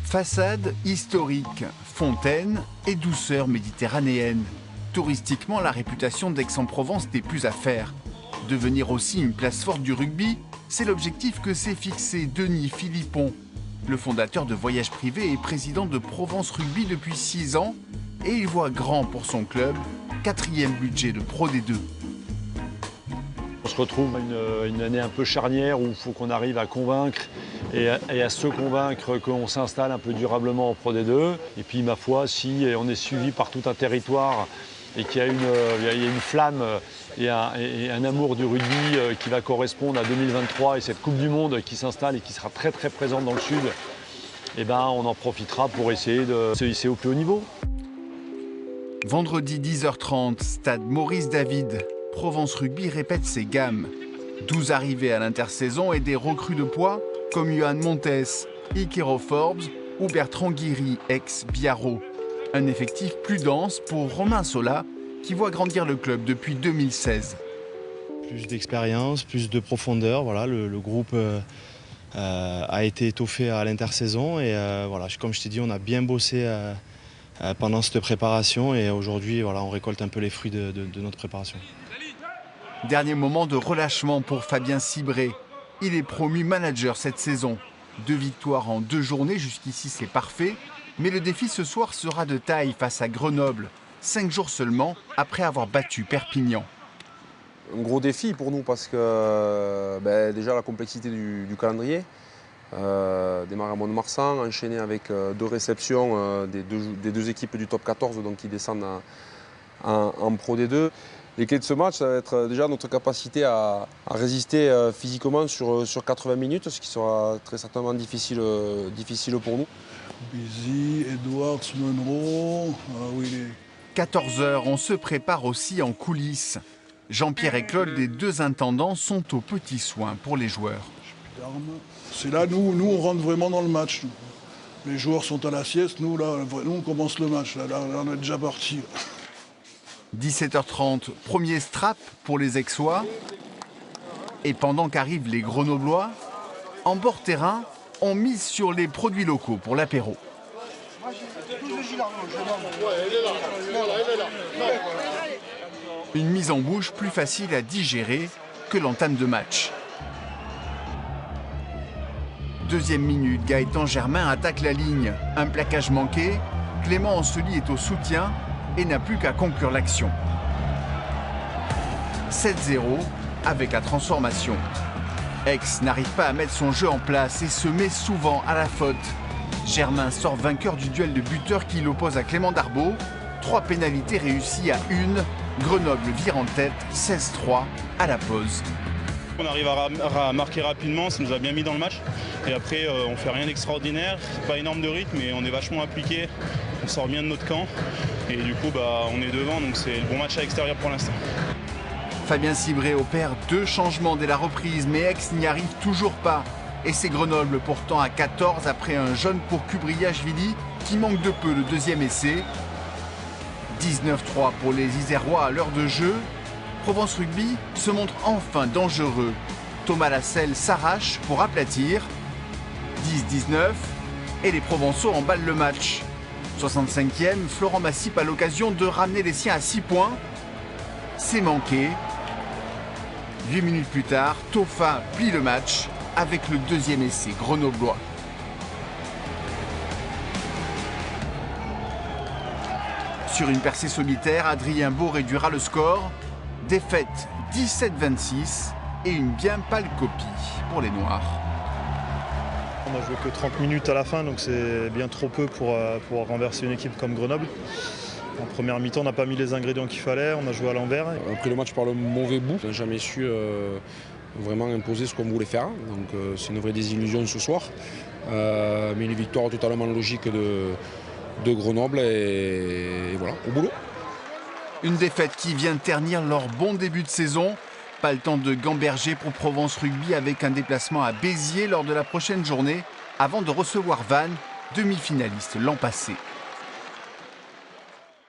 Façade historique, fontaine et douceur méditerranéenne. Touristiquement, la réputation d'Aix-en-Provence n'est plus à faire. Devenir aussi une place forte du rugby, c'est l'objectif que s'est fixé Denis Philippon. Le fondateur de Voyage Privé et président de Provence Rugby depuis 6 ans, et il voit grand pour son club, 4e budget de Pro D2. On se retrouve une année un peu charnière où il faut qu'on arrive à convaincre et à se convaincre qu'on s'installe un peu durablement en Pro D2. Et puis ma foi, si on est suivi par tout un territoire et qu'il y a une flamme et un amour du rugby qui va correspondre à 2023 et cette Coupe du Monde qui s'installe et qui sera très très présente dans le Sud, eh ben, on en profitera pour essayer de se hisser au plus haut niveau. Vendredi 10h30, stade Maurice David. Provence Rugby répète ses gammes. 12 arrivées à l'intersaison et des recrues de poids comme Johan Montes, Ikero Forbes ou Bertrand Guiry, ex-Biarro. Un effectif plus dense pour Romain Sola, qui voit grandir le club depuis 2016. Plus d'expérience, plus de profondeur. Voilà, le groupe a été étoffé à l'intersaison et voilà, comme je t'ai dit, on a bien bossé pendant cette préparation et aujourd'hui, voilà, on récolte un peu les fruits de notre préparation. Dernier moment de relâchement pour Fabien Cibré. Il est promu manager cette saison. 2 victoires en 2 journées, jusqu'ici c'est parfait. Mais le défi ce soir sera de taille face à Grenoble, 5 jours seulement après avoir battu Perpignan. Un gros défi pour nous parce que déjà la complexité du calendrier. Démarrer à Mont-de-Marsan, enchaîner avec 2 réceptions des deux équipes du top 14 donc qui descendent en Pro D2. Les clés de ce match, ça va être déjà notre capacité à résister physiquement sur 80 minutes, ce qui sera très certainement difficile pour nous. Busy, Edwards, Monroe, 14h, on se prépare aussi en coulisses. Jean-Pierre et Claude, les 2 intendants, sont aux petits soins pour les joueurs. C'est là, nous on rentre vraiment dans le match. Les joueurs sont à la sieste, nous on commence le match, là on est déjà parti. 17h30, premier strap pour les Aixois. Et pendant qu'arrivent les Grenoblois, en bord terrain, on mise sur les produits locaux pour l'apéro. Une mise en bouche plus facile à digérer que l'entame de match. 2e minute, Gaëtan Germain attaque la ligne. Un plaquage manqué, Clément Anseli est au soutien et n'a plus qu'à conclure l'action. 7-0 avec la transformation. Aix n'arrive pas à mettre son jeu en place et se met souvent à la faute. Germain sort vainqueur du duel de buteurs qui l'oppose à Clément Darbaud. 3 pénalités réussies à 1. Grenoble vire en tête 16-3 à la pause. On arrive à marquer rapidement, ça nous a bien mis dans le match. Et après, on fait rien d'extraordinaire, pas énorme de rythme, mais on est vachement appliqué. On sort bien de notre camp. Et du coup, on est devant, donc c'est le bon match à l'extérieur pour l'instant. Fabien Cibré opère 2 changements dès la reprise, mais Aix n'y arrive toujours pas. Et c'est Grenoble pourtant à 14 après un jaune pour Kubriashvili qui manque de peu le 2e essai. 19-3 pour les Isérois à l'heure de jeu. Provence Rugby se montre enfin dangereux. Thomas Lasselle s'arrache pour aplatir. 10-19 et les Provençaux emballent le match. 65e, Florent Massip a l'occasion de ramener les siens à 6 points. C'est manqué. 8 minutes plus tard, Tofa plie le match avec le 2e essai grenoblois. Sur une percée solitaire, Adrien Beau réduira le score. Défaite 17-26 et une bien pâle copie pour les Noirs. On n'a joué que 30 minutes à la fin, donc c'est bien trop peu pour renverser une équipe comme Grenoble. En première mi-temps, on n'a pas mis les ingrédients qu'il fallait, on a joué à l'envers. On a pris le match par le mauvais bout, on n'a jamais su vraiment imposer ce qu'on voulait faire. Donc c'est une vraie désillusion ce soir. Mais une victoire totalement logique de Grenoble et voilà, au boulot. Une défaite qui vient ternir leur bon début de saison. Pas le temps de gamberger pour Provence Rugby avec un déplacement à Béziers lors de la prochaine journée avant de recevoir Vannes, demi-finaliste l'an passé.